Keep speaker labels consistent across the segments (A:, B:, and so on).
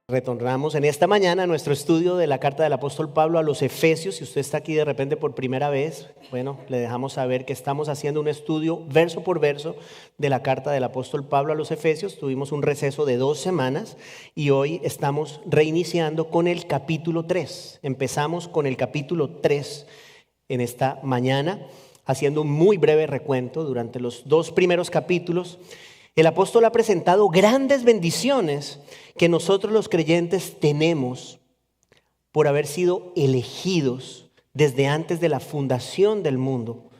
A: Retornamos en esta mañana a nuestro estudio de la carta del apóstol Pablo a los Efesios. Si usted está aquí de repente por primera vez, bueno, le dejamos saber que estamos haciendo un estudio verso por verso de la carta del apóstol Pablo a los Efesios. Tuvimos un receso de 2 semanas y hoy estamos reiniciando con el capítulo 3. Empezamos con el capítulo 3 en esta mañana, haciendo un muy breve recuento. Durante los 2 primeros capítulos, el apóstol ha presentado grandes bendiciones que nosotros los creyentes tenemos por haber sido elegidos desde antes de la fundación del mundo,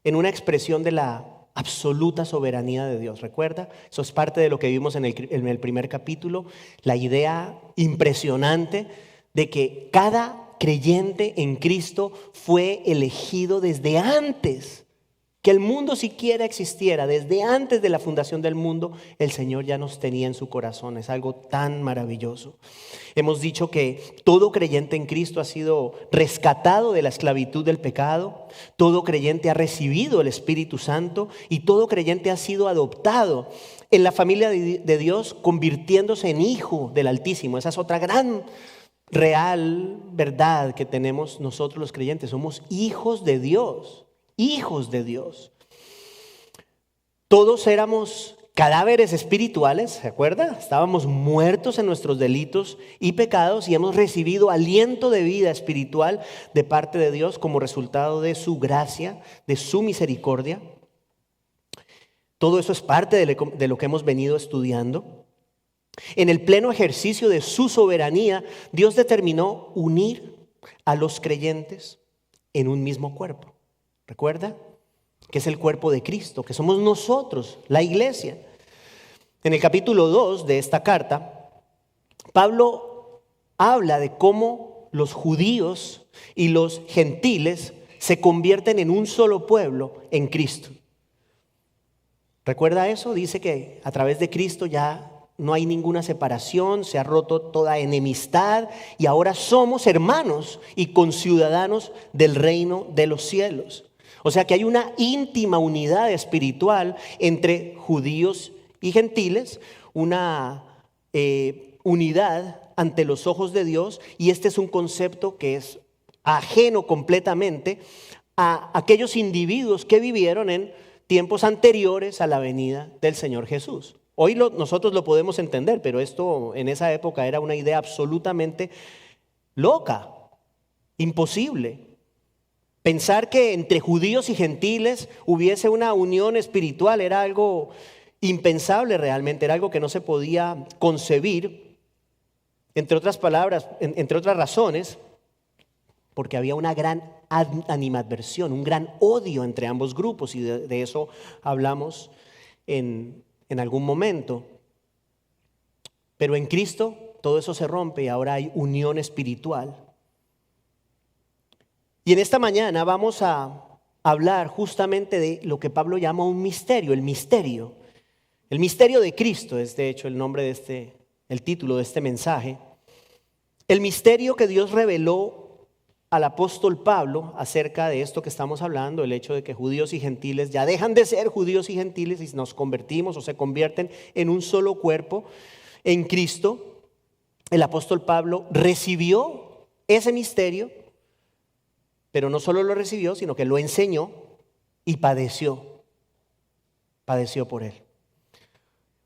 A: en una expresión de la absoluta soberanía de Dios. ¿Recuerda? Eso es parte de lo que vimos en el primer capítulo, la idea impresionante de que cada creyente en Cristo fue elegido desde antes que el mundo siquiera existiera. Desde antes de la fundación del mundo, el Señor ya nos tenía en su corazón. Es algo tan maravilloso. Hemos dicho que todo creyente en Cristo ha sido rescatado de la esclavitud del pecado. Todo creyente ha recibido el Espíritu Santo y todo creyente ha sido adoptado en la familia de Dios, convirtiéndose en hijo del Altísimo. Esa es otra gran real verdad que tenemos nosotros los creyentes. Somos hijos de Dios. Hijos de Dios. Todos éramos cadáveres espirituales, ¿se acuerda? Estábamos muertos en nuestros delitos y pecados y hemos recibido aliento de vida espiritual de parte de Dios como resultado de su gracia, de su misericordia. Todo eso es parte de lo que hemos venido estudiando. En el pleno ejercicio de su soberanía, Dios determinó unir a los creyentes en un mismo cuerpo. ¿Recuerda? Que es el cuerpo de Cristo, que somos nosotros, la iglesia. En el capítulo 2 de esta carta, Pablo habla de cómo los judíos y los gentiles se convierten en un solo pueblo en Cristo. ¿Recuerda eso? Dice que a través de Cristo ya no hay ninguna separación, se ha roto toda enemistad y ahora somos hermanos y conciudadanos del reino de los cielos. O sea que hay una íntima unidad espiritual entre judíos y gentiles, una unidad ante los ojos de Dios, y este es un concepto que es ajeno completamente a aquellos individuos que vivieron en tiempos anteriores a la venida del Señor Jesús. Hoy nosotros lo podemos entender, pero esto en esa época era una idea absolutamente loca, imposible. Pensar que entre judíos y gentiles hubiese una unión espiritual era algo impensable realmente, era algo que no se podía concebir, entre otras palabras, entre otras razones, porque había una gran animadversión, un gran odio entre ambos grupos, y de eso hablamos en algún momento. Pero en Cristo todo eso se rompe y ahora hay unión espiritual. Y en esta mañana vamos a hablar justamente de lo que Pablo llama un misterio, el misterio. El misterio de Cristo es de hecho el nombre de el título de este mensaje. El misterio que Dios reveló al apóstol Pablo acerca de esto que estamos hablando, el hecho de que judíos y gentiles ya dejan de ser judíos y gentiles y nos convertimos o se convierten en un solo cuerpo en Cristo. El apóstol Pablo recibió ese misterio, pero no solo lo recibió, sino que lo enseñó y padeció por él.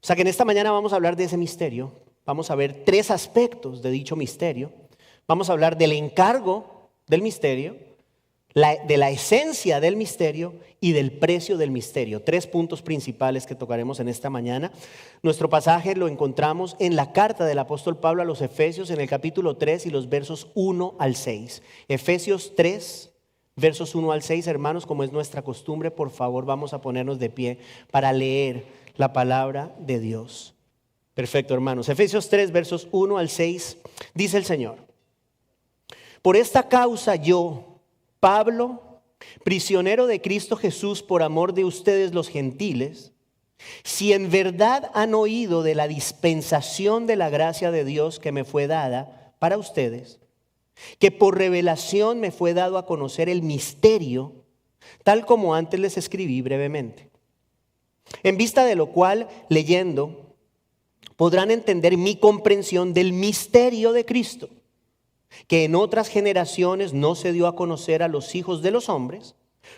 A: O sea que en esta mañana vamos a hablar de ese misterio. Vamos a ver 3 aspectos de dicho misterio. Vamos a hablar del encargo del misterio, de la esencia del misterio y del precio del misterio. 3 puntos principales que tocaremos en esta mañana. Nuestro pasaje lo encontramos en la carta del apóstol Pablo a los Efesios en el capítulo 3 y los versos 1 al 6. Efesios 3, versos 1 al 6, hermanos, como es nuestra costumbre, por favor vamos a ponernos de pie para leer la palabra de Dios. Perfecto, hermanos. Efesios 3, versos 1 al 6, dice el Señor: por esta causa yo, Pablo, prisionero de Cristo Jesús por amor de ustedes los gentiles, si en verdad han oído de la dispensación de la gracia de Dios que me fue dada para ustedes, que por revelación me fue dado a conocer el misterio, tal como antes les escribí brevemente. En vista de lo cual, leyendo, podrán entender mi comprensión del misterio de Cristo, que en otras generaciones no se dio a conocer a los hijos de los hombres,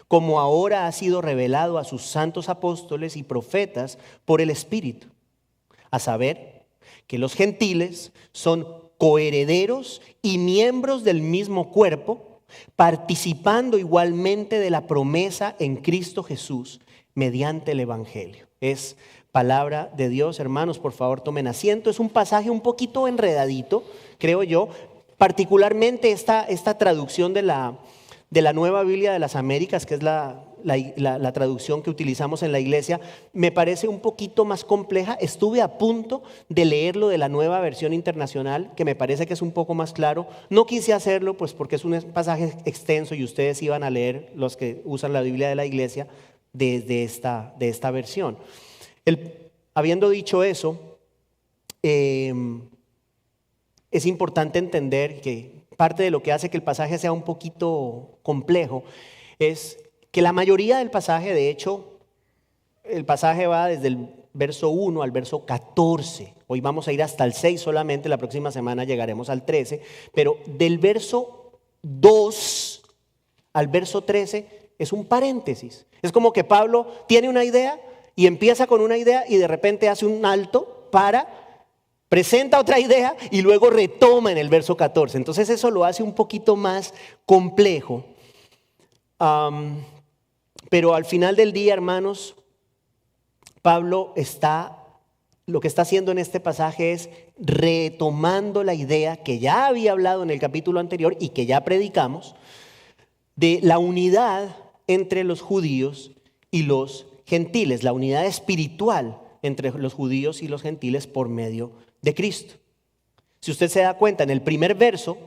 A: como ahora ha sido revelado a sus santos apóstoles y profetas por el Espíritu, a saber, que los gentiles son coherederos y miembros del mismo cuerpo, participando igualmente de la promesa en Cristo Jesús mediante el Evangelio. Es palabra de Dios, hermanos, por favor tomen asiento. Es un pasaje un poquito enredadito, creo yo, particularmente esta traducción de la Nueva Biblia de las Américas, que es la traducción que utilizamos en la iglesia, me parece un poquito más compleja. Estuve a punto de leerlo de la Nueva Versión Internacional, que me parece que es un poco más claro. No quise hacerlo pues porque es un pasaje extenso y ustedes iban a leer, los que usan la Biblia de la iglesia, de esta versión. Habiendo dicho eso, es importante entender que parte de lo que hace que el pasaje sea un poquito complejo es que la mayoría del pasaje, de hecho, el pasaje va desde el verso 1 al verso 14. Hoy vamos a ir hasta el 6 solamente, la próxima semana llegaremos al 13, pero del verso 2 al verso 13 es un paréntesis. Es como que Pablo tiene una idea y empieza con una idea y de repente hace un alto presenta otra idea y luego retoma en el verso 14. Entonces eso lo hace un poquito más complejo. Pero al final del día, hermanos, Pablo lo que está haciendo en este pasaje es retomando la idea que ya había hablado en el capítulo anterior y que ya predicamos, de la unidad entre los judíos y los gentiles, la unidad espiritual entre los judíos y los gentiles por medio de Cristo. Si usted se da cuenta, en el primer verso,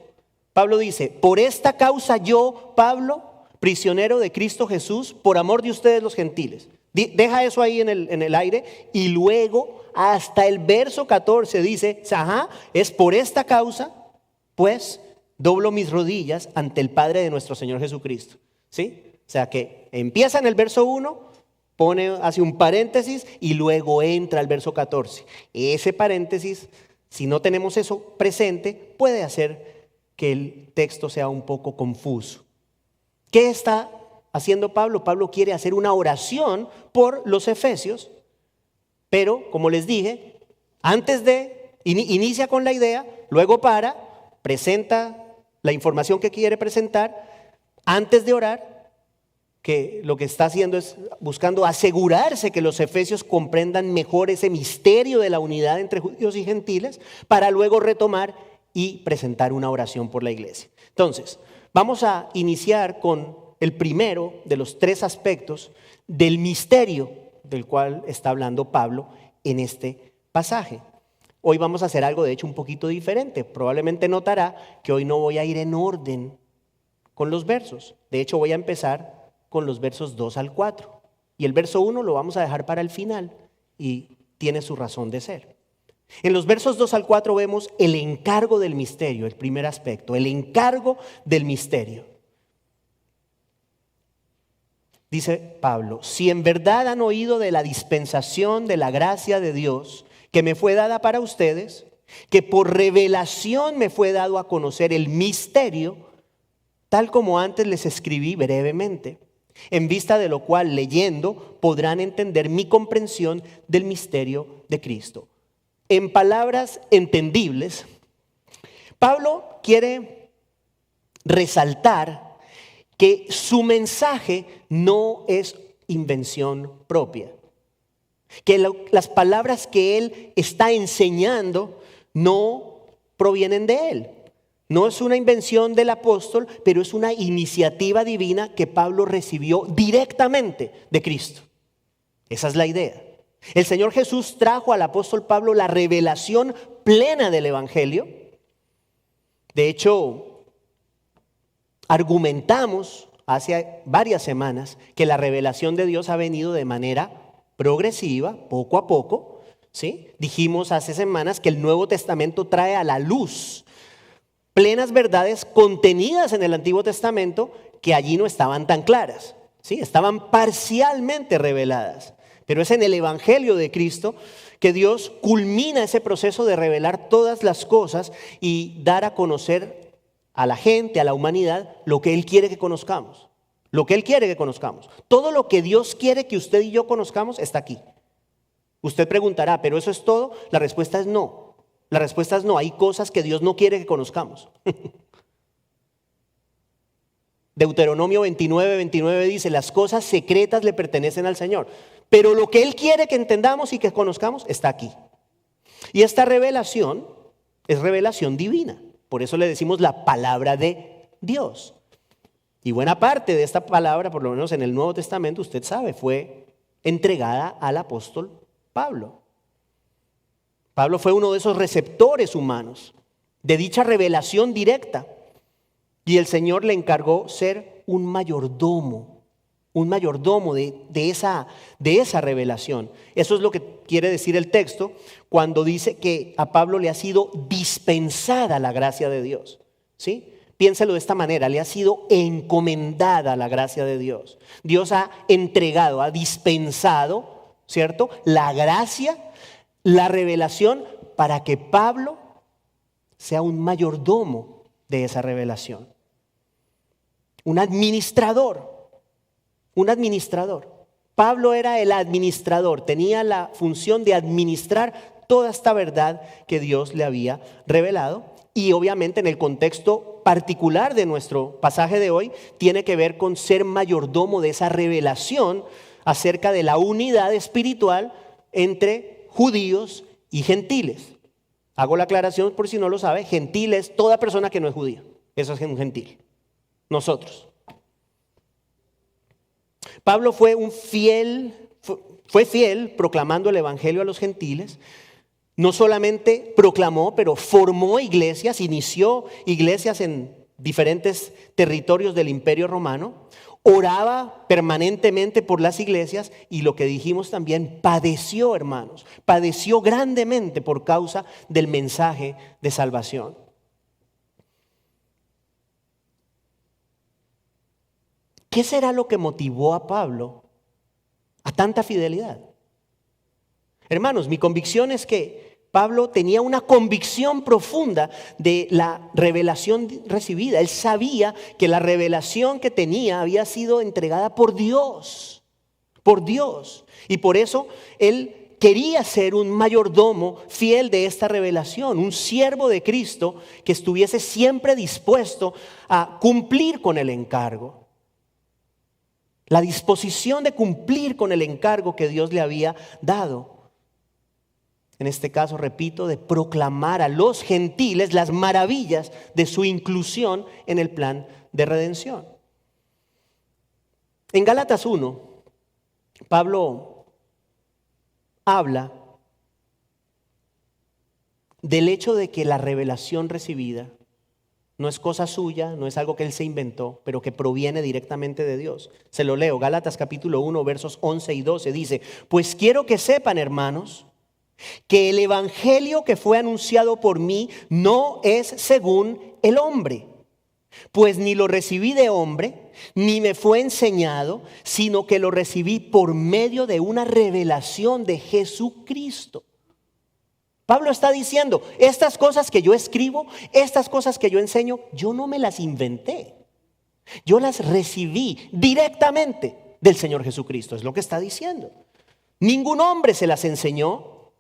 A: Pablo dice: por esta causa yo, Pablo, prisionero de Cristo Jesús, por amor de ustedes los gentiles. Deja eso ahí en el aire y luego hasta el verso 14 dice: es por esta causa, pues, doblo mis rodillas ante el Padre de nuestro Señor Jesucristo. ¿Sí? O sea que empieza en el verso 1, hace un paréntesis y luego entra al verso 14. Ese paréntesis, si no tenemos eso presente, puede hacer que el texto sea un poco confuso. ¿Qué está haciendo Pablo? Pablo quiere hacer una oración por los efesios, pero como les dije, inicia con la idea, luego presenta la información que quiere presentar, antes de orar, que lo que está haciendo es buscando asegurarse que los efesios comprendan mejor ese misterio de la unidad entre judíos y gentiles, para luego retomar y presentar una oración por la iglesia. Entonces, vamos a iniciar con el primero de los 3 aspectos del misterio del cual está hablando Pablo en este pasaje. Hoy vamos a hacer algo de hecho un poquito diferente. Probablemente notará que hoy no voy a ir en orden con los versos. De hecho, voy a empezar con los versos 2 al 4. Y el verso 1 lo vamos a dejar para el final y tiene su razón de ser. En los versos 2 al 4 vemos el encargo del misterio, el primer aspecto, el encargo del misterio. Dice Pablo: si en verdad han oído de la dispensación de la gracia de Dios que me fue dada para ustedes, que por revelación me fue dado a conocer el misterio, tal como antes les escribí brevemente, en vista de lo cual, leyendo, podrán entender mi comprensión del misterio de Cristo. En palabras entendibles, Pablo quiere resaltar que su mensaje no es invención propia, que las palabras que él está enseñando no provienen de él. No es una invención del apóstol, pero es una iniciativa divina que Pablo recibió directamente de Cristo. Esa es la idea. El Señor Jesús trajo al apóstol Pablo la revelación plena del Evangelio. De hecho, argumentamos hace varias semanas que la revelación de Dios ha venido de manera progresiva, poco a poco. ¿Sí? Dijimos hace semanas que el Nuevo Testamento trae a la luz plenas verdades contenidas en el Antiguo Testamento que allí no estaban tan claras, ¿sí? Estaban parcialmente reveladas. Pero es en el Evangelio de Cristo que Dios culmina ese proceso de revelar todas las cosas y dar a conocer a la gente, a la humanidad, lo que Él quiere que conozcamos. Lo que Él quiere que conozcamos. Todo lo que Dios quiere que usted y yo conozcamos está aquí. Usted preguntará, ¿pero eso es todo? La respuesta es no. La respuesta es no. Hay cosas que Dios no quiere que conozcamos. Deuteronomio 29 dice, las cosas secretas le pertenecen al Señor. Pero lo que Él quiere que entendamos y que conozcamos está aquí. Y esta revelación es revelación divina. Por eso le decimos la palabra de Dios. Y buena parte de esta palabra, por lo menos en el Nuevo Testamento, usted sabe, fue entregada al apóstol Pablo. Pablo fue uno de esos receptores humanos de dicha revelación directa. Y el Señor le encargó ser un mayordomo de esa revelación. Eso es lo que quiere decir el texto cuando dice que a Pablo le ha sido dispensada la gracia de Dios. ¿Sí? Piénselo de esta manera, le ha sido encomendada la gracia de Dios. Dios ha entregado, ha dispensado, ¿cierto? La gracia, la revelación para que Pablo sea un mayordomo de esa revelación. Un administrador. Pablo era el administrador, tenía la función de administrar toda esta verdad que Dios le había revelado. Y obviamente en el contexto particular de nuestro pasaje de hoy, tiene que ver con ser mayordomo de esa revelación acerca de la unidad espiritual entre judíos y gentiles. Hago la aclaración por si no lo sabe, gentil es toda persona que no es judía. Eso es un gentil. Nosotros. Pablo fue fiel proclamando el evangelio a los gentiles. No solamente proclamó, pero formó iglesias, inició iglesias en diferentes territorios del Imperio Romano. Oraba permanentemente por las iglesias y lo que dijimos también, padeció, hermanos, padeció grandemente por causa del mensaje de salvación. ¿Qué será lo que motivó a Pablo a tanta fidelidad? Hermanos, mi convicción es que Pablo tenía una convicción profunda de la revelación recibida. Él sabía que la revelación que tenía había sido entregada por Dios. Y por eso él quería ser un mayordomo fiel de esta revelación, un siervo de Cristo que estuviese siempre dispuesto a cumplir con el encargo. La disposición de cumplir con el encargo que Dios le había dado. En este caso, repito, de proclamar a los gentiles las maravillas de su inclusión en el plan de redención. En Gálatas 1, Pablo habla del hecho de que la revelación recibida no es cosa suya, no es algo que él se inventó, pero que proviene directamente de Dios. Se lo leo, Gálatas capítulo 1, versos 11 y 12, dice: pues quiero que sepan, hermanos, que el evangelio que fue anunciado por mí no es según el hombre, pues ni lo recibí de hombre, ni me fue enseñado, sino que lo recibí por medio de una revelación de Jesucristo. Pablo está diciendo, estas cosas que yo escribo, estas cosas que yo enseño, yo no me las inventé. Yo las recibí directamente del Señor Jesucristo, es lo que está diciendo. Ningún hombre se las enseñó.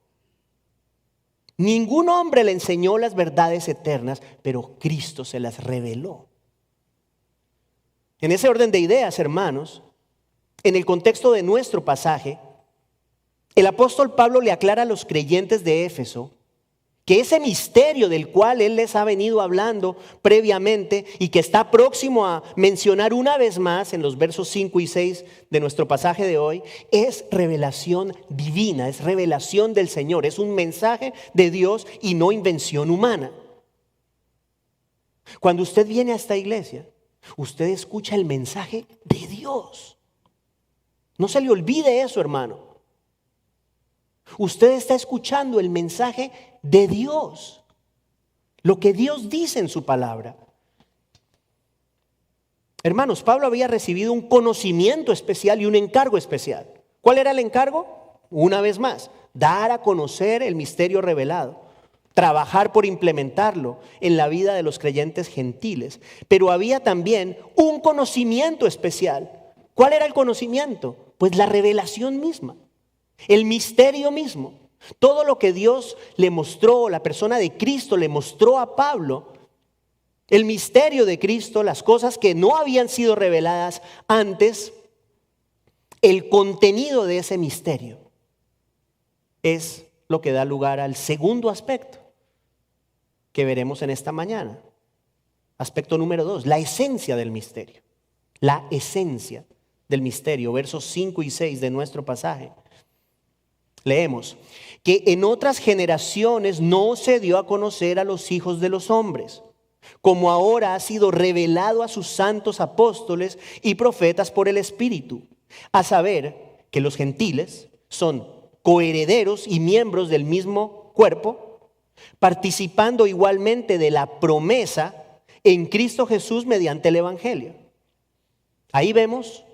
A: Ningún hombre le enseñó las verdades eternas, pero Cristo se las reveló. En ese orden de ideas, hermanos, en el contexto de nuestro pasaje, el apóstol Pablo le aclara a los creyentes de Éfeso que ese misterio del cual él les ha venido hablando previamente y que está próximo a mencionar una vez más en los versos 5 y 6 de nuestro pasaje de hoy, es revelación divina, es revelación del Señor, es un mensaje de Dios y no invención humana. Cuando usted viene a esta iglesia, usted escucha el mensaje de Dios. No se le olvide eso, hermano. Usted está escuchando el mensaje de Dios, lo que Dios dice en su palabra. Hermanos, Pablo había recibido un conocimiento especial y un encargo especial. ¿Cuál era el encargo? una vez más, dar a conocer el misterio revelado, trabajar por implementarlo en la vida de los creyentes gentiles. Pero había también un conocimiento especial. ¿Cuál era el conocimiento? Pues la revelación misma, el misterio mismo. Todo lo que Dios le mostró, la persona de Cristo le mostró a Pablo, el misterio de Cristo, las cosas que no habían sido reveladas antes, el contenido de ese misterio es lo que da lugar al segundo aspecto que veremos en esta mañana. Aspecto número 2, la esencia del misterio. La esencia del misterio, versos 5 y 6 de nuestro pasaje. Leemos que en otras generaciones no se dio a conocer a los hijos de los hombres, como ahora ha sido revelado a sus santos apóstoles y profetas por el Espíritu, a saber que los gentiles son coherederos y miembros del mismo cuerpo, participando igualmente de la promesa en Cristo Jesús mediante el Evangelio. Ahí vemos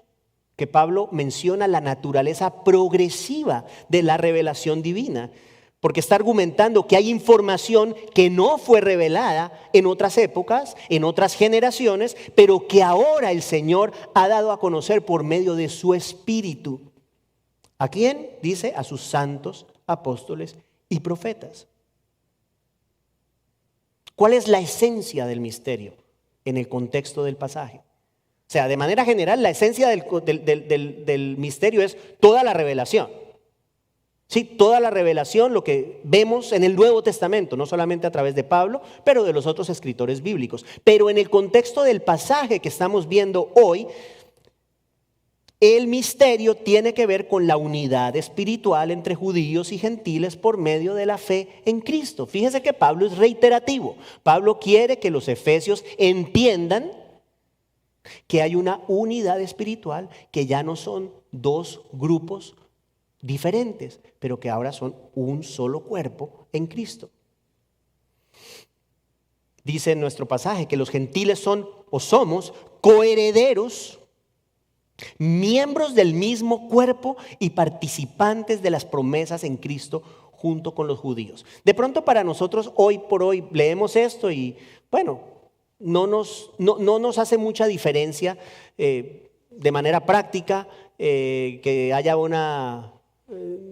A: que Pablo menciona la naturaleza progresiva de la revelación divina, porque está argumentando que hay información que no fue revelada en otras épocas, en otras generaciones, pero que ahora el Señor ha dado a conocer por medio de su Espíritu. ¿A quién? Dice, a sus santos apóstoles y profetas. ¿Cuál es la esencia del misterio en el contexto del pasaje? O sea, de manera general, la esencia del misterio es toda la revelación. Sí, toda la revelación, lo que vemos en el Nuevo Testamento, no solamente a través de Pablo, pero de los otros escritores bíblicos. Pero en el contexto del pasaje que estamos viendo hoy, el misterio tiene que ver con la unidad espiritual entre judíos y gentiles por medio de la fe en Cristo. Fíjese que Pablo es reiterativo. Pablo quiere que los efesios entiendan que hay una unidad espiritual, que ya no son dos grupos diferentes, pero que ahora son un solo cuerpo en Cristo. Dice en nuestro pasaje que los gentiles son o somos coherederos, miembros del mismo cuerpo y participantes de las promesas en Cristo junto con los judíos. De pronto para nosotros hoy por hoy leemos esto y bueno, no nos hace mucha diferencia de manera práctica que haya una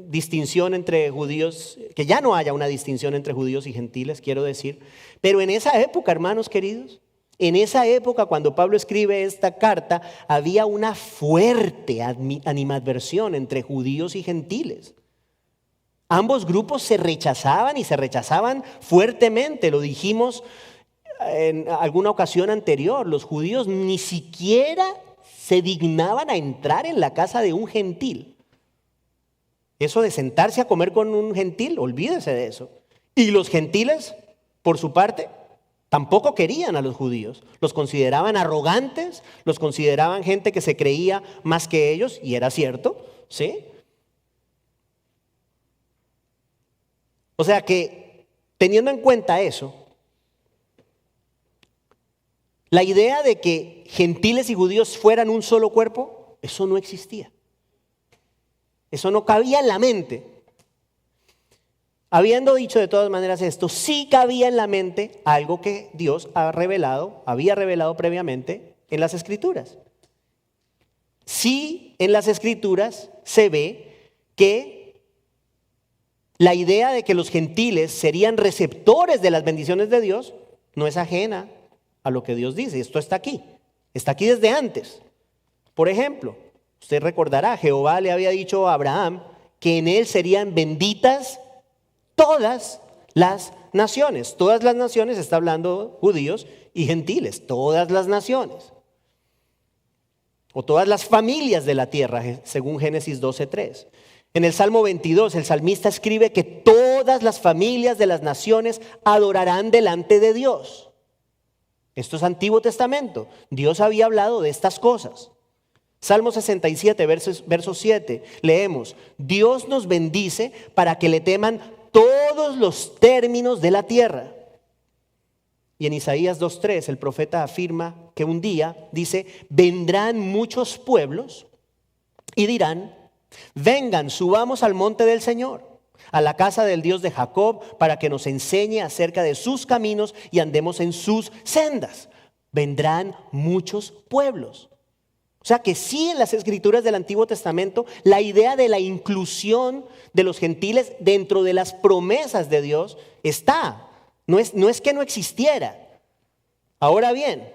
A: distinción entre judíos, que ya no haya una distinción entre judíos y gentiles, quiero decir. Pero en esa época, hermanos queridos, en esa época cuando Pablo escribe esta carta, había una fuerte animadversión entre judíos y gentiles. Ambos grupos se rechazaban y se rechazaban fuertemente, lo dijimos en alguna ocasión anterior. Los judíos ni siquiera se dignaban a entrar en la casa de un gentil. Eso de sentarse a comer con un gentil, olvídese de eso. Y los gentiles, por su parte, tampoco querían a los judíos. Los consideraban arrogantes, los consideraban gente que se creía más que ellos, y era cierto, ¿sí? O sea que, teniendo en cuenta eso, la idea de que gentiles y judíos fueran un solo cuerpo, eso no existía. Eso no cabía en la mente. Habiendo dicho de todas maneras esto, sí cabía en la mente algo que Dios había revelado previamente en las Escrituras. Sí, en las Escrituras se ve que la idea de que los gentiles serían receptores de las bendiciones de Dios no es ajena a lo que Dios dice. Esto está aquí desde antes. Por ejemplo, usted recordará, Jehová le había dicho a Abraham que en él serían benditas todas las naciones. Todas las naciones, está hablando judíos y gentiles, todas las naciones. O todas las familias de la tierra, según Génesis 12:3. En el Salmo 22, el salmista escribe que todas las familias de las naciones adorarán delante de Dios. Esto es Antiguo Testamento. Dios había hablado de estas cosas. Salmo 67, verso 7, leemos: Dios nos bendice para que le teman todos los términos de la tierra. Y en Isaías 2:3 el profeta afirma que un día, dice, vendrán muchos pueblos y dirán: Vengan, subamos al monte del Señor, a la casa del Dios de Jacob, para que nos enseñe acerca de sus caminos y andemos en sus sendas. Vendrán muchos pueblos. O sea que sí, en las escrituras del Antiguo Testamento, la idea de la inclusión de los gentiles dentro de las promesas de Dios está. No es que no existiera. Ahora bien,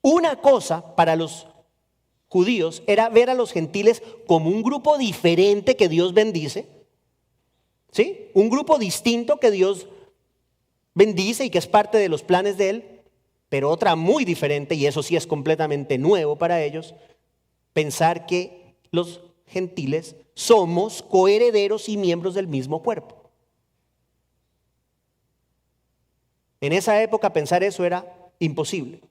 A: una cosa para los judíos era ver a los gentiles como un grupo diferente que Dios bendice, ¿sí? Un grupo distinto que Dios bendice y que es parte de los planes de Él. Pero otra muy diferente, y eso sí es completamente nuevo para ellos, pensar que los gentiles somos coherederos y miembros del mismo cuerpo. En esa época pensar eso era imposible.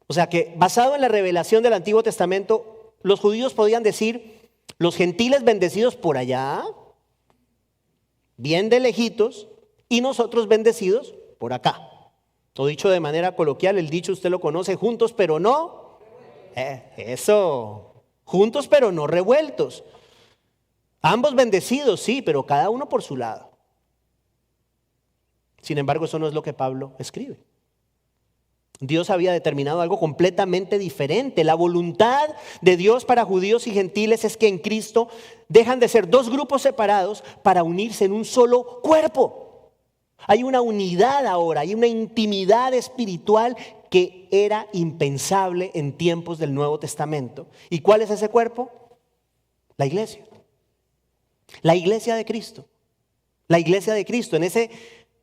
A: O sea que basado en la revelación del Antiguo Testamento, los judíos podían decir, los gentiles bendecidos por allá, bien de lejitos, y nosotros bendecidos por acá. O dicho de manera coloquial, el dicho usted lo conoce, juntos pero no, juntos pero no revueltos. Ambos bendecidos, sí, pero cada uno por su lado. Sin embargo, eso no es lo que Pablo escribe. Dios había determinado algo completamente diferente. La voluntad de Dios para judíos y gentiles es que en Cristo dejan de ser dos grupos separados para unirse en un solo cuerpo. Hay una unidad ahora, hay una intimidad espiritual que era impensable en tiempos del Nuevo Testamento. ¿Y cuál es ese cuerpo? La iglesia. La iglesia de Cristo. La iglesia de Cristo. En ese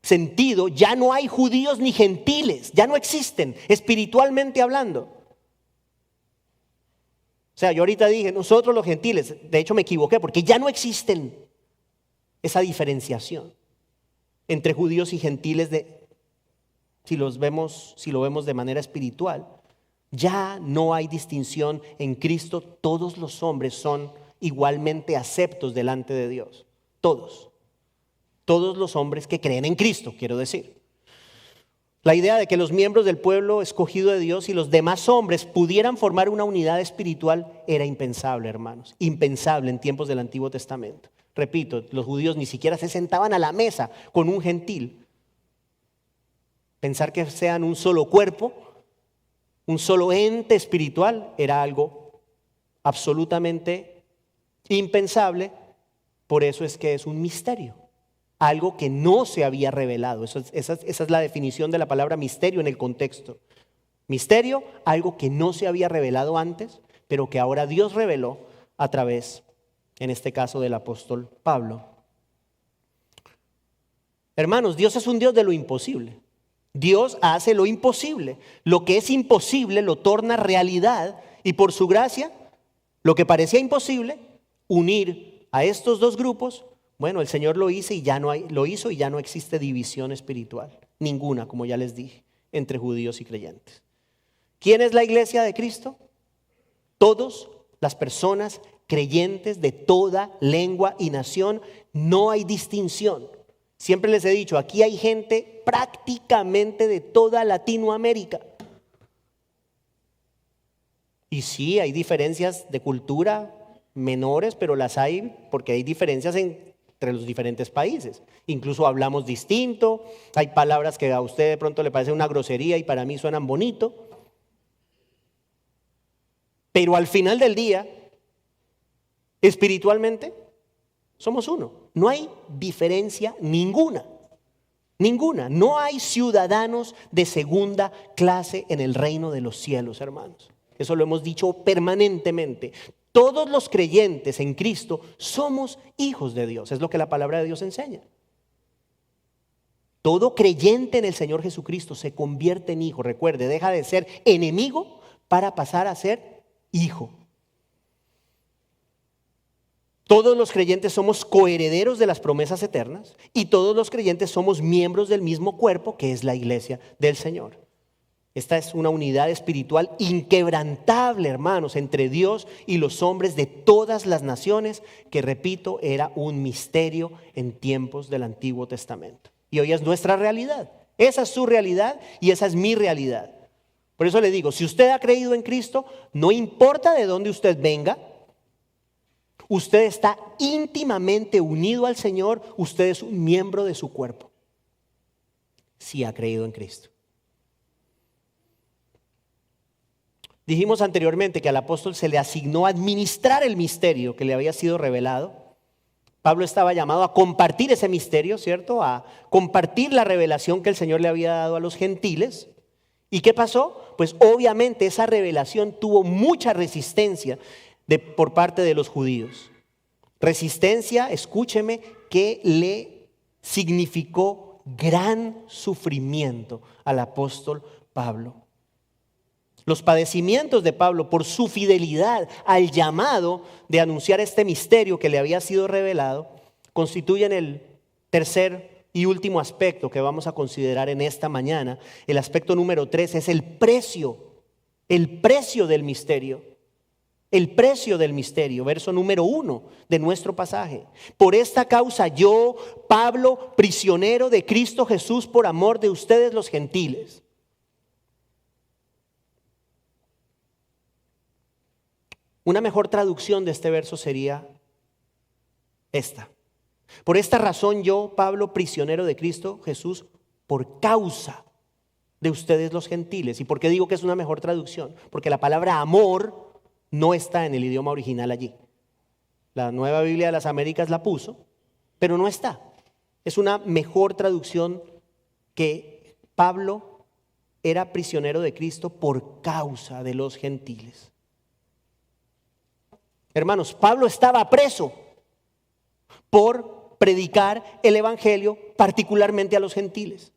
A: sentido, ya no hay judíos ni gentiles, ya no existen, espiritualmente hablando. O sea, yo ahorita dije, nosotros los gentiles, de hecho me equivoqué, porque ya no existen esa diferenciación entre judíos y gentiles si lo vemos de manera espiritual. Ya no hay distinción en Cristo, todos los hombres son igualmente aceptos delante de Dios, todos los hombres que creen en Cristo, quiero decir. La idea de que los miembros del pueblo escogido de Dios y los demás hombres pudieran formar una unidad espiritual era impensable, hermanos, impensable en tiempos del Antiguo Testamento. Repito, los judíos ni siquiera se sentaban a la mesa con un gentil. Pensar que sean un solo cuerpo, un solo ente espiritual, era algo absolutamente impensable. Por eso es que es un misterio, algo que no se había revelado. Esa es la definición de la palabra misterio en el contexto. Misterio, algo que no se había revelado antes, pero que ahora Dios reveló a través, en este caso, del apóstol Pablo. Hermanos, Dios es un Dios de lo imposible. Dios hace lo imposible. Lo que es imposible lo torna realidad, y por su gracia, lo que parecía imposible, unir a estos dos grupos, bueno, el Señor lo hizo y ya no existe división espiritual, ninguna, como ya les dije, entre judíos y creyentes. ¿Quién es la iglesia de Cristo? Todas las personas creyentes de toda lengua y nación, no hay distinción. Siempre les he dicho, aquí hay gente prácticamente de toda Latinoamérica. Y sí, hay diferencias de cultura menores, pero las hay porque hay diferencias entre los diferentes países. Incluso hablamos distinto, hay palabras que a usted de pronto le parece una grosería y para mí suenan bonito. Pero al final del día, espiritualmente, somos uno. No hay diferencia ninguna. Ninguna. No hay ciudadanos de segunda clase en el reino de los cielos, hermanos. Eso lo hemos dicho permanentemente. Todos los creyentes en Cristo somos hijos de Dios. Es lo que la palabra de Dios enseña. Todo creyente en el Señor Jesucristo se convierte en hijo. Recuerde, deja de ser enemigo para pasar a ser hijo. Todos los creyentes somos coherederos de las promesas eternas y todos los creyentes somos miembros del mismo cuerpo que es la iglesia del Señor. Esta es una unidad espiritual inquebrantable, hermanos, entre Dios y los hombres de todas las naciones, que, repito, era un misterio en tiempos del Antiguo Testamento. Y hoy es nuestra realidad. Esa es su realidad y esa es mi realidad. Por eso le digo, si usted ha creído en Cristo, no importa de dónde usted venga, usted está íntimamente unido al Señor, usted es un miembro de su cuerpo. Si ha creído en Cristo. Dijimos anteriormente que al apóstol se le asignó administrar el misterio que le había sido revelado. Pablo estaba llamado a compartir ese misterio, ¿cierto? A compartir la revelación que el Señor le había dado a los gentiles. ¿Y qué pasó? Pues obviamente esa revelación tuvo mucha resistencia por parte de los judíos. Resistencia, escúcheme, que le significó gran sufrimiento al apóstol Pablo. Los padecimientos de Pablo por su fidelidad al llamado de anunciar este misterio que le había sido revelado constituyen el tercer y último aspecto que vamos a considerar en esta mañana. El aspecto número 3 es el precio del misterio. El precio del misterio, verso número 1 de nuestro pasaje. Por esta causa yo, Pablo, prisionero de Cristo Jesús por amor de ustedes los gentiles. Una mejor traducción de este verso sería esta. Por esta razón yo, Pablo, prisionero de Cristo Jesús, por causa de ustedes los gentiles. ¿Y por qué digo que es una mejor traducción? Porque la palabra amor no está en el idioma original allí. La Nueva Biblia de las Américas la puso, pero no está. Es una mejor traducción que Pablo era prisionero de Cristo por causa de los gentiles. Hermanos, Pablo estaba preso por predicar el evangelio particularmente a los gentiles.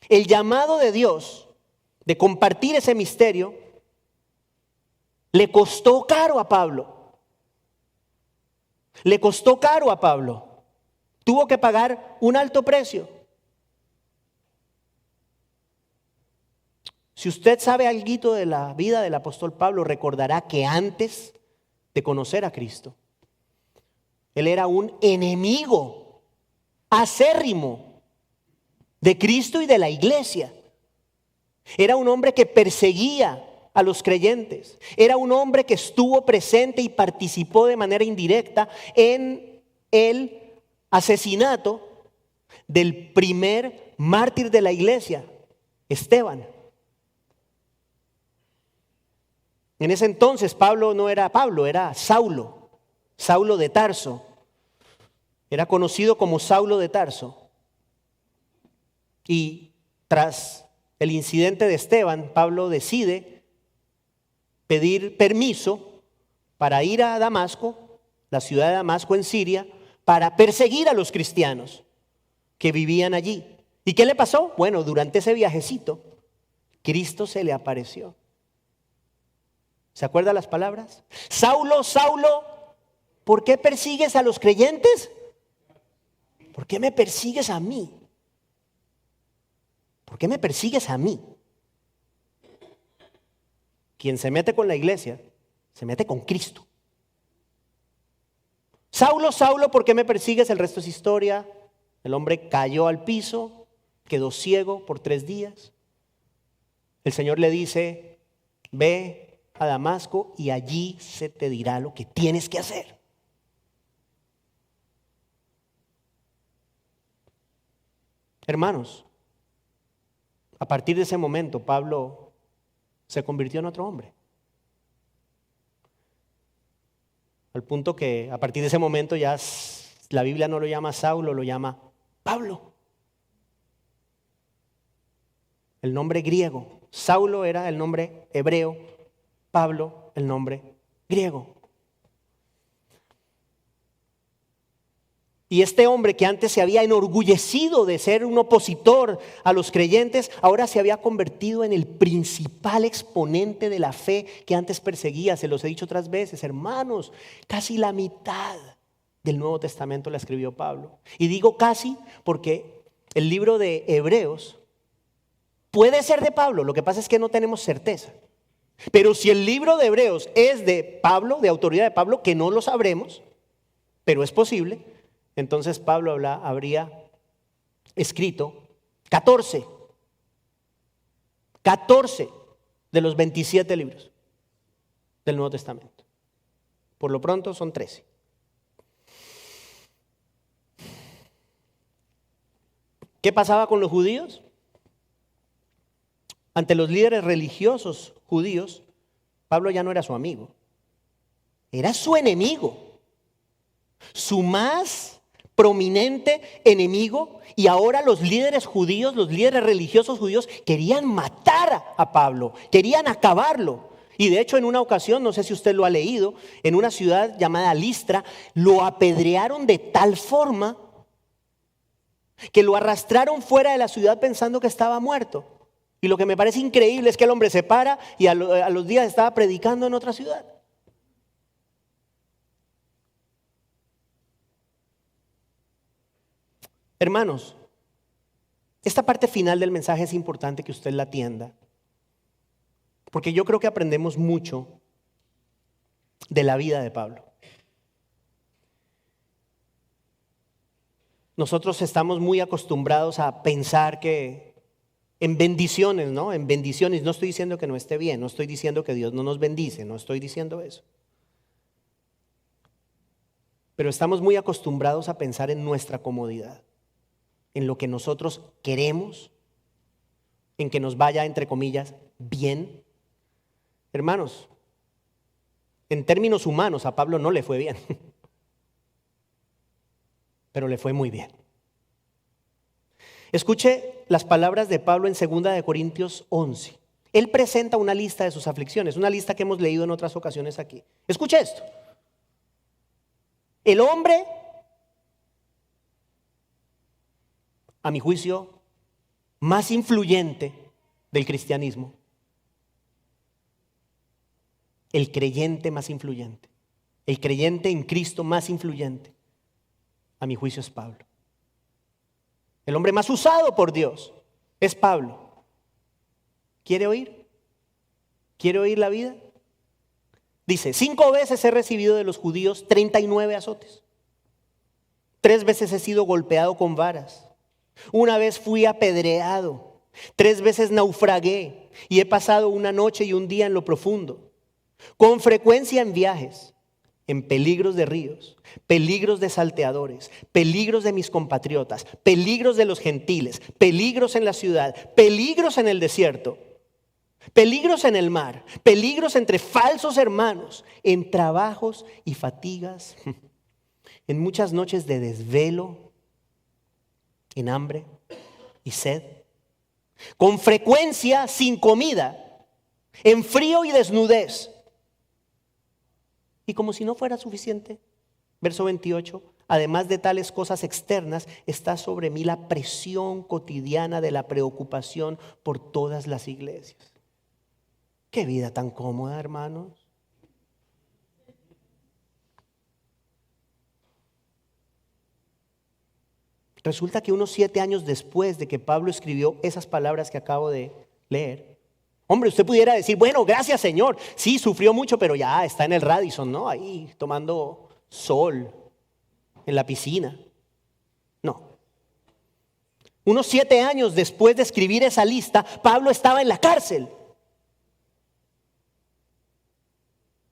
A: El llamado de Dios de compartir ese misterio le costó caro a Pablo. Le costó caro a Pablo. Tuvo que pagar un alto precio. Si usted sabe algo de la vida del apóstol Pablo, recordará que antes de conocer a Cristo, él era un enemigo acérrimo de Cristo y de la iglesia. Era un hombre que perseguía a los creyentes. Era un hombre que estuvo presente y participó de manera indirecta en el asesinato del primer mártir de la iglesia, Esteban. En ese entonces Pablo no era Pablo, era Saulo, Saulo de Tarso. Era conocido como Saulo de Tarso. Y tras el incidente de Esteban, Pablo decide pedir permiso para ir a Damasco, la ciudad de Damasco en Siria, para perseguir a los cristianos que vivían allí. ¿Y qué le pasó? Bueno, durante ese viajecito, Cristo se le apareció. ¿Se acuerdan las palabras? Saulo, Saulo, ¿por qué persigues a los creyentes? ¿Por qué me persigues a mí? ¿Por qué me persigues a mí? Quien se mete con la iglesia, se mete con Cristo. Saulo, Saulo, ¿por qué me persigues? El resto es historia. El hombre cayó al piso, quedó ciego por 3 días. El Señor le dice, ve a Damasco y allí se te dirá lo que tienes que hacer. Hermanos, a partir de ese momento Pablo se convirtió en otro hombre. Al punto que a partir de ese momento ya la Biblia no lo llama Saulo, lo llama Pablo. El nombre griego. Saulo era el nombre hebreo, Pablo el nombre griego. Y este hombre que antes se había enorgullecido de ser un opositor a los creyentes, ahora se había convertido en el principal exponente de la fe que antes perseguía. Se los he dicho otras veces, hermanos, casi la mitad del Nuevo Testamento la escribió Pablo. Y digo casi porque el libro de Hebreos puede ser de Pablo, lo que pasa es que no tenemos certeza. Pero si el libro de Hebreos es de Pablo, de autoridad de Pablo, que no lo sabremos, pero es posible, entonces Pablo habría escrito 14 14 de los 27 libros del Nuevo Testamento. Por lo pronto son 13. ¿Qué pasaba con los judíos? Ante los líderes religiosos judíos, Pablo ya no era su amigo, era su enemigo, su más prominente enemigo. Y ahora los líderes judíos, los líderes religiosos judíos querían matar a Pablo, querían acabarlo. Y de hecho en una ocasión, no sé si usted lo ha leído, en una ciudad llamada Listra, lo apedrearon de tal forma que lo arrastraron fuera de la ciudad pensando que estaba muerto. Y lo que me parece increíble es que el hombre se para y a los días estaba predicando en otra ciudad. Hermanos, esta parte final del mensaje es importante que usted la atienda, porque yo creo que aprendemos mucho de la vida de Pablo. Nosotros estamos muy acostumbrados a pensar que en bendiciones, ¿no? En bendiciones, no estoy diciendo que no esté bien, no estoy diciendo que Dios no nos bendice, no estoy diciendo eso. Pero estamos muy acostumbrados a pensar en nuestra comodidad, en lo que nosotros queremos, en que nos vaya, entre comillas, bien. Hermanos, en términos humanos a Pablo no le fue bien, pero le fue muy bien. Escuche las palabras de Pablo en 2 de Corintios 11. Él presenta una lista de sus aflicciones, una lista que hemos leído en otras ocasiones aquí. Escuche esto. El hombre, a mi juicio, más influyente del cristianismo, el creyente más influyente, el creyente en Cristo más influyente, a mi juicio es Pablo. El hombre más usado por Dios es Pablo. ¿Quiere oír? ¿Quiere oír la vida? Dice, 5 veces he recibido de los judíos 39 azotes. 3 veces he sido golpeado con varas. 1 vez fui apedreado. 3 veces naufragué y he pasado una noche y un día en lo profundo. Con frecuencia en viajes, en peligros de ríos, peligros de salteadores, peligros de mis compatriotas, peligros de los gentiles, peligros en la ciudad, peligros en el desierto, peligros en el mar, peligros entre falsos hermanos, en trabajos y fatigas, en muchas noches de desvelo, en hambre y sed, con frecuencia sin comida, en frío y desnudez. Y como si no fuera suficiente, verso 28, además de tales cosas externas, está sobre mí la presión cotidiana de la preocupación por todas las iglesias. Qué vida tan cómoda, hermanos. Resulta que unos 7 años después de que Pablo escribió esas palabras que acabo de leer, hombre, usted pudiera decir, bueno, gracias Señor, sí, sufrió mucho, pero ya está en el Radisson, ¿no? Ahí tomando sol en la piscina. No. Unos 7 años después de escribir esa lista, Pablo estaba en la cárcel.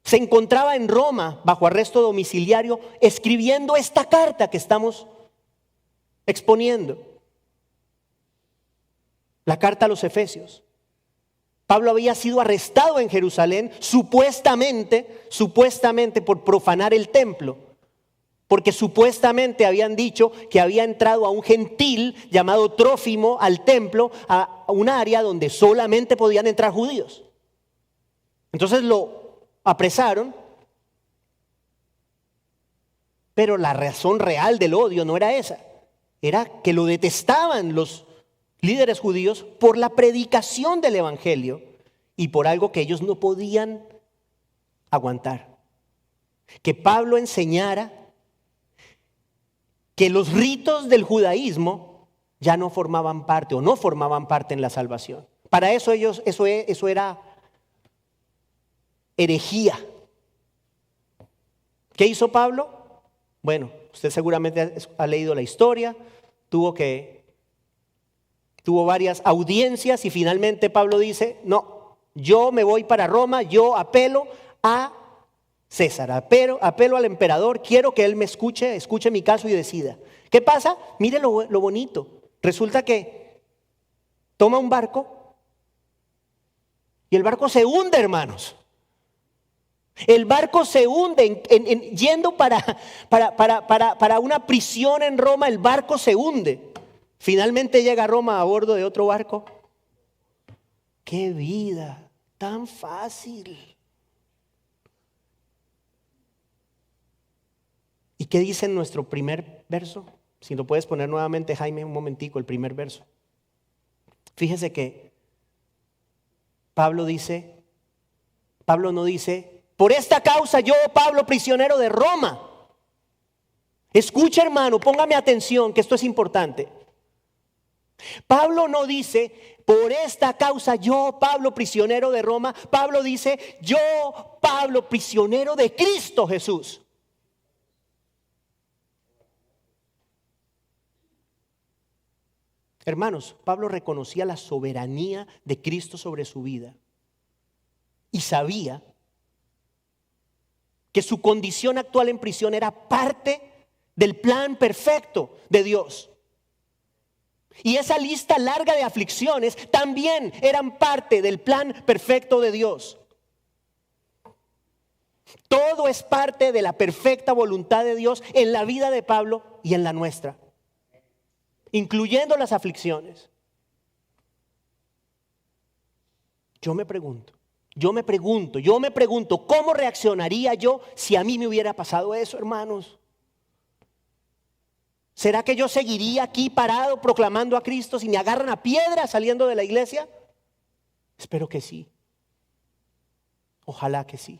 A: Se encontraba en Roma bajo arresto domiciliario escribiendo esta carta que estamos exponiendo. La carta a los Efesios. Pablo había sido arrestado en Jerusalén supuestamente por profanar el templo. Porque supuestamente habían dicho que había entrado a un gentil llamado Trófimo al templo, a un área donde solamente podían entrar judíos. Entonces lo apresaron, pero la razón real del odio no era esa. Era que lo detestaban los líderes judíos por la predicación del evangelio y por algo que ellos no podían aguantar. Que Pablo enseñara que los ritos del judaísmo ya no formaban parte o no formaban parte en la salvación. Para eso eso era herejía. ¿Qué hizo Pablo? Bueno, usted seguramente ha leído la historia, tuvo que tuvo varias audiencias y finalmente Pablo dice, no, yo me voy para Roma, yo apelo a César, apelo al emperador, quiero que él me escuche mi caso y decida. ¿Qué pasa? Mire lo bonito. Resulta que toma un barco y el barco se hunde, hermanos. El barco se hunde yendo para una prisión en Roma, el barco se hunde. Finalmente llega a Roma a bordo de otro barco. ¡Qué vida tan fácil! ¿Y qué dice en nuestro primer verso? Si lo puedes poner nuevamente, Jaime, un momentico, el primer verso. Fíjese que Pablo no dice, por esta causa yo, Pablo, prisionero de Roma. Escucha, hermano, póngame atención, que esto es importante. Pablo no dice, por esta causa yo, Pablo, prisionero de Roma. Pablo dice, yo, Pablo, prisionero de Cristo Jesús. Hermanos, Pablo reconocía la soberanía de Cristo sobre su vida y sabía que su condición actual en prisión era parte del plan perfecto de Dios. Y esa lista larga de aflicciones también eran parte del plan perfecto de Dios. Todo es parte de la perfecta voluntad de Dios en la vida de Pablo y en la nuestra, incluyendo las aflicciones. Yo me pregunto, ¿cómo reaccionaría yo si a mí me hubiera pasado eso, hermanos? ¿Será que yo seguiría aquí parado proclamando a Cristo si me agarran a piedra saliendo de la iglesia? Espero que sí. Ojalá que sí.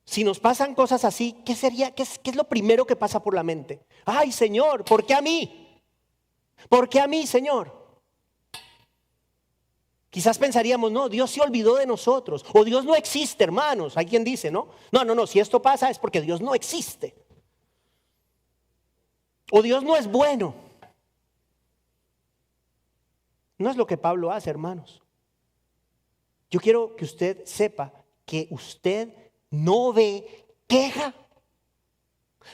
A: Si nos pasan cosas así, ¿qué es lo primero que pasa por la mente? Ay, Señor, ¿por qué a mí? ¿Por qué a mí, Señor? Quizás pensaríamos, no, Dios se olvidó de nosotros. O Dios no existe, hermanos. Hay quien dice, ¿no? No, si esto pasa es porque Dios no existe. O Dios no es bueno. No es lo que Pablo hace, hermanos. Yo quiero que usted sepa que usted no ve queja.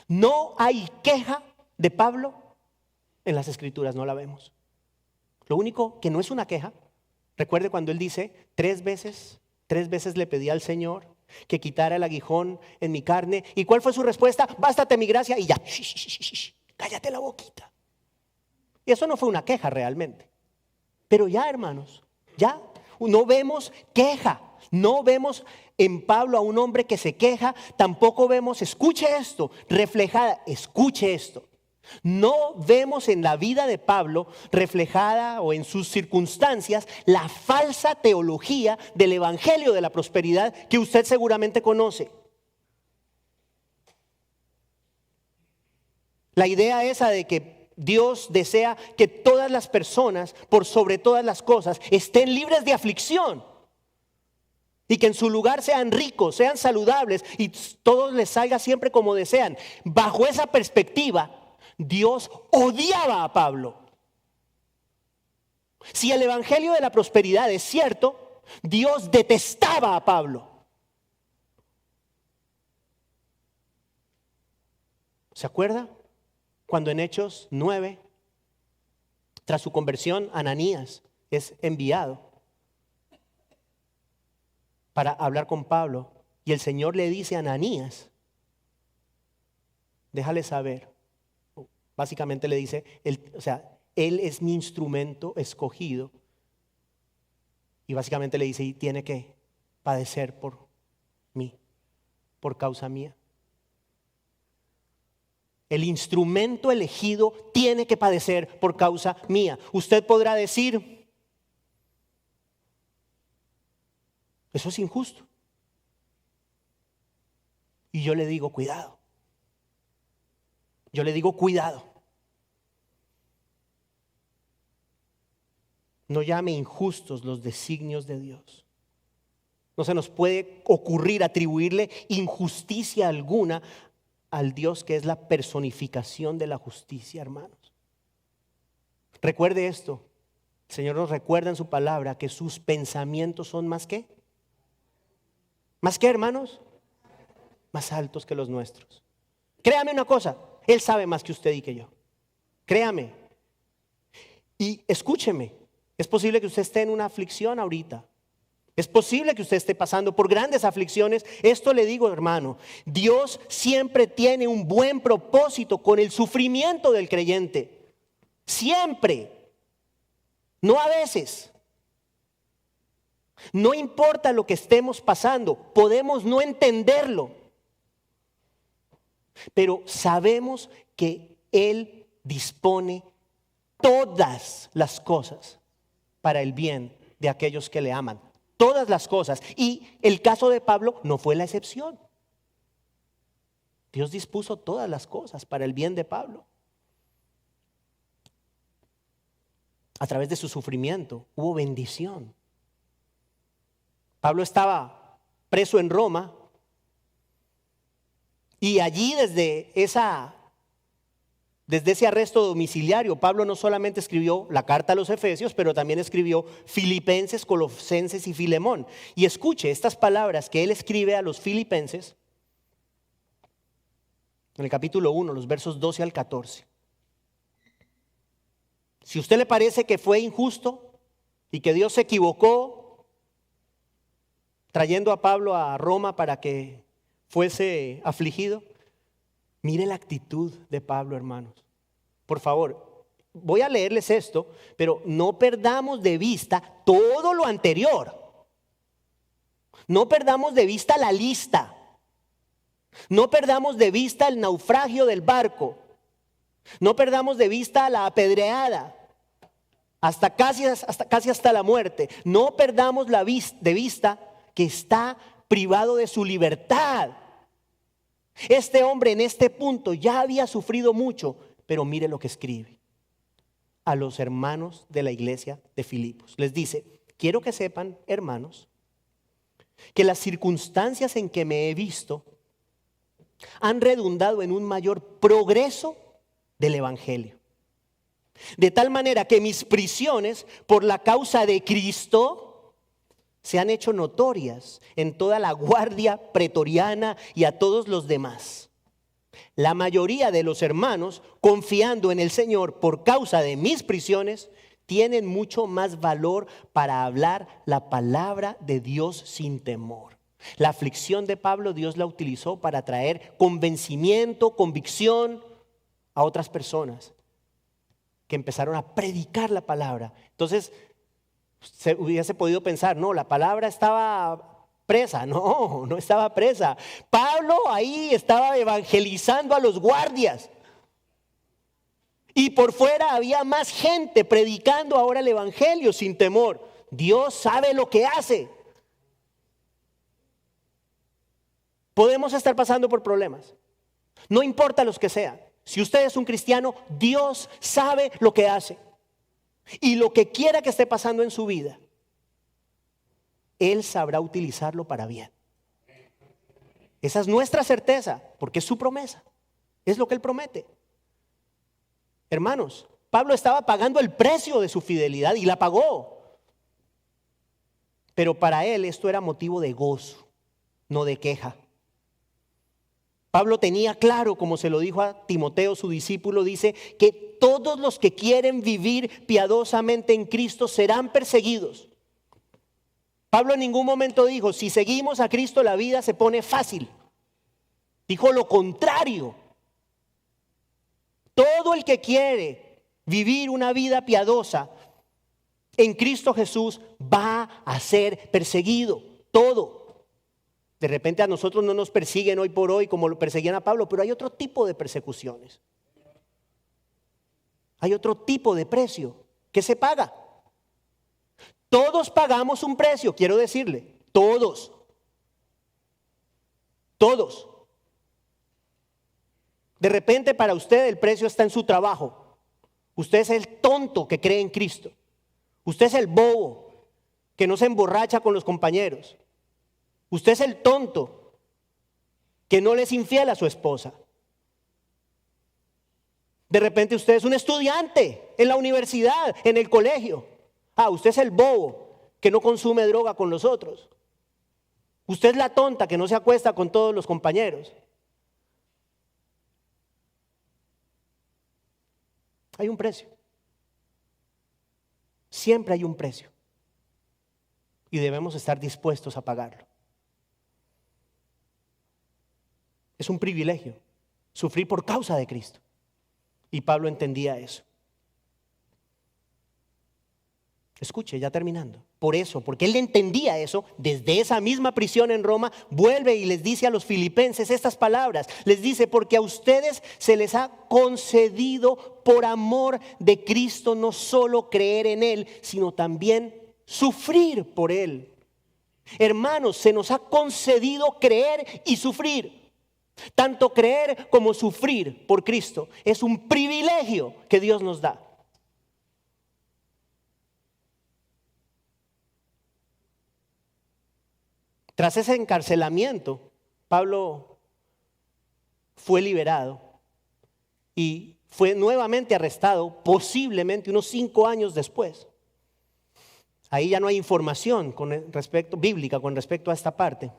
A: No hay queja de Pablo en las Escrituras, no la vemos. Lo único que no es una queja, recuerde cuando él dice, tres veces le pedí al Señor que quitara el aguijón en mi carne. ¿Y cuál fue su respuesta? Bástate mi gracia y ya, cállate la boquita. Y eso no fue una queja realmente. Pero ya, hermanos, ya no vemos queja. No vemos en Pablo a un hombre que se queja. Tampoco vemos, escuche esto, reflejada, escuche esto. No vemos en la vida de Pablo reflejada o en sus circunstancias la falsa teología del evangelio de la prosperidad que usted seguramente conoce. La idea esa de que Dios desea que todas las personas, por sobre todas las cosas, estén libres de aflicción y que en su lugar sean ricos, sean saludables y todo les salga siempre como desean. Bajo esa perspectiva, Dios odiaba a Pablo. Si el evangelio de la prosperidad es cierto, Dios detestaba a Pablo. ¿Se acuerda? Cuando en Hechos 9, tras su conversión, Ananías es enviado para hablar con Pablo. Y el Señor le dice a Ananías, déjale saber. Básicamente le dice, él es mi instrumento escogido. Y básicamente le dice, y tiene que padecer por mí, por causa mía. El instrumento elegido tiene que padecer por causa mía. Usted podrá decir, eso es injusto. Y yo le digo, cuidado. Yo le digo, cuidado. No llame injustos los designios de Dios. No se nos puede ocurrir atribuirle injusticia alguna al Dios que es la personificación de la justicia, hermanos. Recuerde esto. El Señor nos recuerda en su palabra que sus pensamientos son más que, hermanos, más altos que los nuestros. Créame una cosa, Él sabe más que usted y que yo. Créame. Y escúcheme, es posible que usted esté en una aflicción ahorita. Es posible que usted esté pasando por grandes aflicciones. Esto le digo, hermano, Dios siempre tiene un buen propósito con el sufrimiento del creyente. Siempre. No a veces. No importa lo que estemos pasando, podemos no entenderlo. Pero sabemos que Él dispone todas las cosas para el bien de aquellos que le aman. Todas las cosas. Y el caso de Pablo no fue la excepción. Dios dispuso todas las cosas para el bien de Pablo. A través de su sufrimiento hubo bendición. Pablo estaba preso en Roma y allí desde ese arresto domiciliario, Pablo no solamente escribió la carta a los Efesios, pero también escribió Filipenses, Colosenses y Filemón. Y escuche estas palabras que él escribe a los filipenses en el capítulo 1, los versos 12 al 14. Si a usted le parece que fue injusto y que Dios se equivocó trayendo a Pablo a Roma para que fuese afligido, mire la actitud de Pablo, hermanos. Por favor, voy a leerles esto, pero no perdamos de vista todo lo anterior. No perdamos de vista la lista. No perdamos de vista el naufragio del barco. No perdamos de vista la apedreada, hasta casi hasta la muerte. No perdamos de vista que está privado de su libertad. Este hombre en este punto ya había sufrido mucho, pero mire lo que escribe a los hermanos de la iglesia de Filipos. Les dice: quiero que sepan, hermanos, que las circunstancias en que me he visto han redundado en un mayor progreso del evangelio. De tal manera que mis prisiones por la causa de Cristo se han hecho notorias en toda la guardia pretoriana y a todos los demás. La mayoría de los hermanos, confiando en el Señor por causa de mis prisiones, tienen mucho más valor para hablar la palabra de Dios sin temor. La aflicción de Pablo Dios la utilizó para traer convencimiento, convicción a otras personas que empezaron a predicar la palabra. Entonces, se hubiese podido pensar, no, la palabra estaba presa. No, no estaba presa. Pablo ahí estaba evangelizando a los guardias. Y por fuera había más gente predicando ahora el evangelio sin temor. Dios sabe lo que hace. Podemos estar pasando por problemas. No importa los que sean. Si usted es un cristiano, Dios sabe lo que hace. Y lo que quiera que esté pasando en su vida, Él sabrá utilizarlo para bien. Esa es nuestra certeza, porque es su promesa. Es lo que Él promete. Hermanos, Pablo estaba pagando el precio de su fidelidad y la pagó. Pero para él esto era motivo de gozo, no de queja. Pablo tenía claro, como se lo dijo a Timoteo, su discípulo, dice que todos los que quieren vivir piadosamente en Cristo serán perseguidos. Pablo en ningún momento dijo, si seguimos a Cristo la vida se pone fácil. Dijo lo contrario. Todo el que quiere vivir una vida piadosa en Cristo Jesús va a ser perseguido. Todo. De repente a nosotros no nos persiguen hoy por hoy como lo perseguían a Pablo, pero hay otro tipo de persecuciones. Hay otro tipo de precio que se paga. Todos pagamos un precio, quiero decirle, todos. Todos. De repente para usted el precio está en su trabajo. Usted es el tonto que cree en Cristo. Usted es el bobo que no se emborracha con los compañeros. Usted es el tonto que no le es infiel a su esposa. De repente usted es un estudiante en la universidad, en el colegio. Usted es el bobo que no consume droga con los otros. Usted es la tonta que no se acuesta con todos los compañeros. Hay un precio. Siempre hay un precio. Y debemos estar dispuestos a pagarlo. Es un privilegio sufrir por causa de Cristo. Y Pablo entendía eso. Escuche, ya terminando. Por eso, porque él entendía eso, desde esa misma prisión en Roma, vuelve y les dice a los filipenses estas palabras. Les dice, porque a ustedes se les ha concedido por amor de Cristo no solo creer en Él, sino también sufrir por Él. Hermanos, se nos ha concedido creer y sufrir. Tanto creer como sufrir por Cristo es un privilegio que Dios nos da. Tras ese encarcelamiento, Pablo fue liberado y fue nuevamente arrestado, posiblemente unos 5 años después. Ahí ya no hay información bíblica con respecto a esta parte.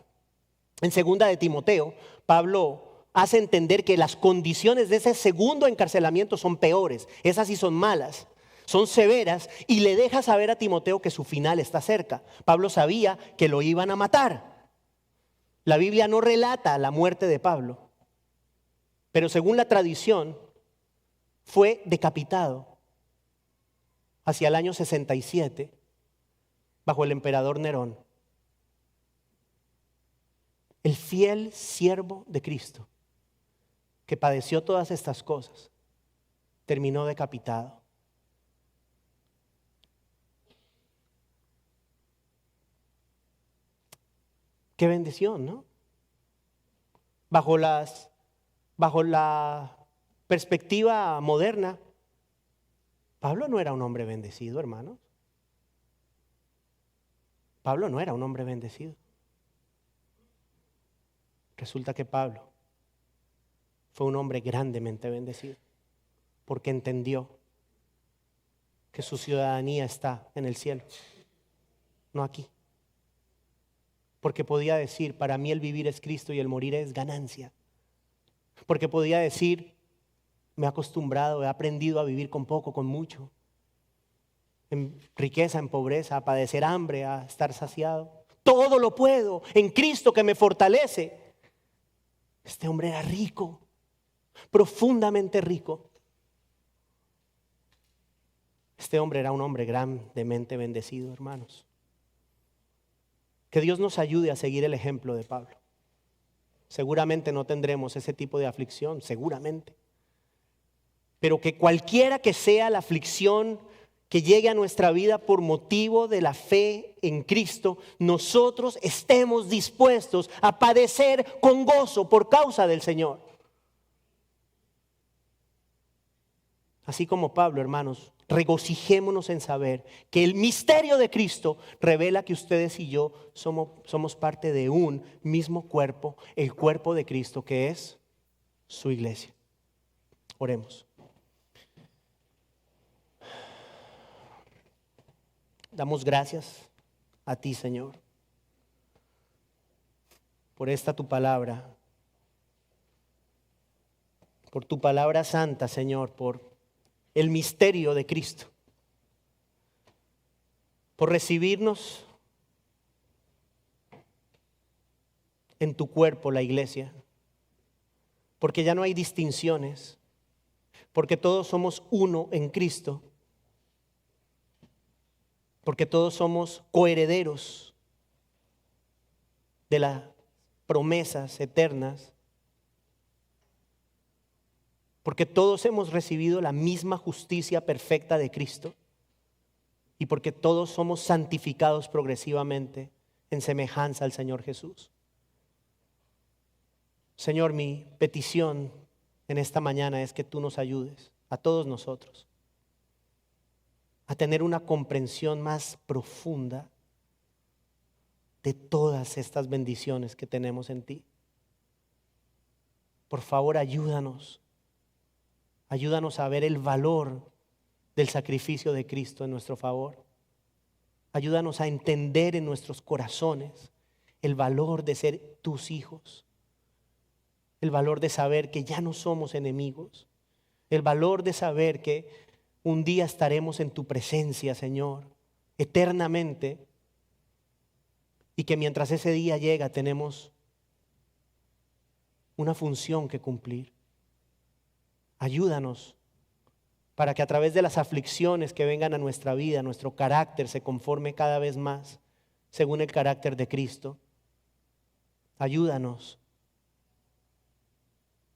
A: En 2 de Timoteo, Pablo hace entender que las condiciones de ese segundo encarcelamiento son peores. Esas sí son malas, son severas, y le deja saber a Timoteo que su final está cerca. Pablo sabía que lo iban a matar. La Biblia no relata la muerte de Pablo, pero según la tradición fue decapitado hacia el año 67 bajo el emperador Nerón. El fiel siervo de Cristo que padeció todas estas cosas terminó decapitado. Qué bendición, ¿no? Bajo la perspectiva moderna, Pablo no era un hombre bendecido, hermanos. Pablo no era un hombre bendecido. Resulta que Pablo fue un hombre grandemente bendecido porque entendió que su ciudadanía está en el cielo, no aquí. Porque podía decir, para mí el vivir es Cristo y el morir es ganancia. Porque podía decir, me he acostumbrado, he aprendido a vivir con poco, con mucho. En riqueza, en pobreza, a padecer hambre, a estar saciado. Todo lo puedo en Cristo que me fortalece. Este hombre era rico, profundamente rico. Este hombre era un hombre grandemente bendecido, hermanos. Que Dios nos ayude a seguir el ejemplo de Pablo. Seguramente no tendremos ese tipo de aflicción, seguramente. Pero que cualquiera que sea la aflicción que llegue a nuestra vida por motivo de la fe en Cristo, nosotros estemos dispuestos a padecer con gozo por causa del Señor. Así como Pablo, hermanos, regocijémonos en saber que el misterio de Cristo revela que ustedes y yo somos parte de un mismo cuerpo, el cuerpo de Cristo, que es su iglesia. Oremos. Damos gracias a ti, Señor, por esta tu palabra, por tu palabra santa, Señor, por el misterio de Cristo, por recibirnos en tu cuerpo, la iglesia, porque ya no hay distinciones, porque todos somos uno en Cristo, porque todos somos coherederos de las promesas eternas, porque todos hemos recibido la misma justicia perfecta de Cristo y porque todos somos santificados progresivamente en semejanza al Señor Jesús. Señor, mi petición en esta mañana es que tú nos ayudes a todos nosotros a tener una comprensión más profunda de todas estas bendiciones que tenemos en ti. Por favor, ayúdanos Ayúdanos a ver el valor del sacrificio de Cristo en nuestro favor. Ayúdanos a entender en nuestros corazones el valor de ser tus hijos. El valor de saber que ya no somos enemigos. El valor de saber que un día estaremos en tu presencia, Señor, eternamente. Y que mientras ese día llega tenemos una función que cumplir. Ayúdanos para que a través de las aflicciones que vengan a nuestra vida, nuestro carácter se conforme cada vez más según el carácter de Cristo. Ayúdanos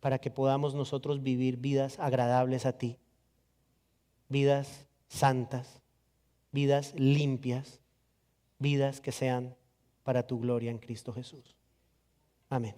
A: para que podamos nosotros vivir vidas agradables a ti, vidas santas, vidas limpias, vidas que sean para tu gloria en Cristo Jesús. Amén.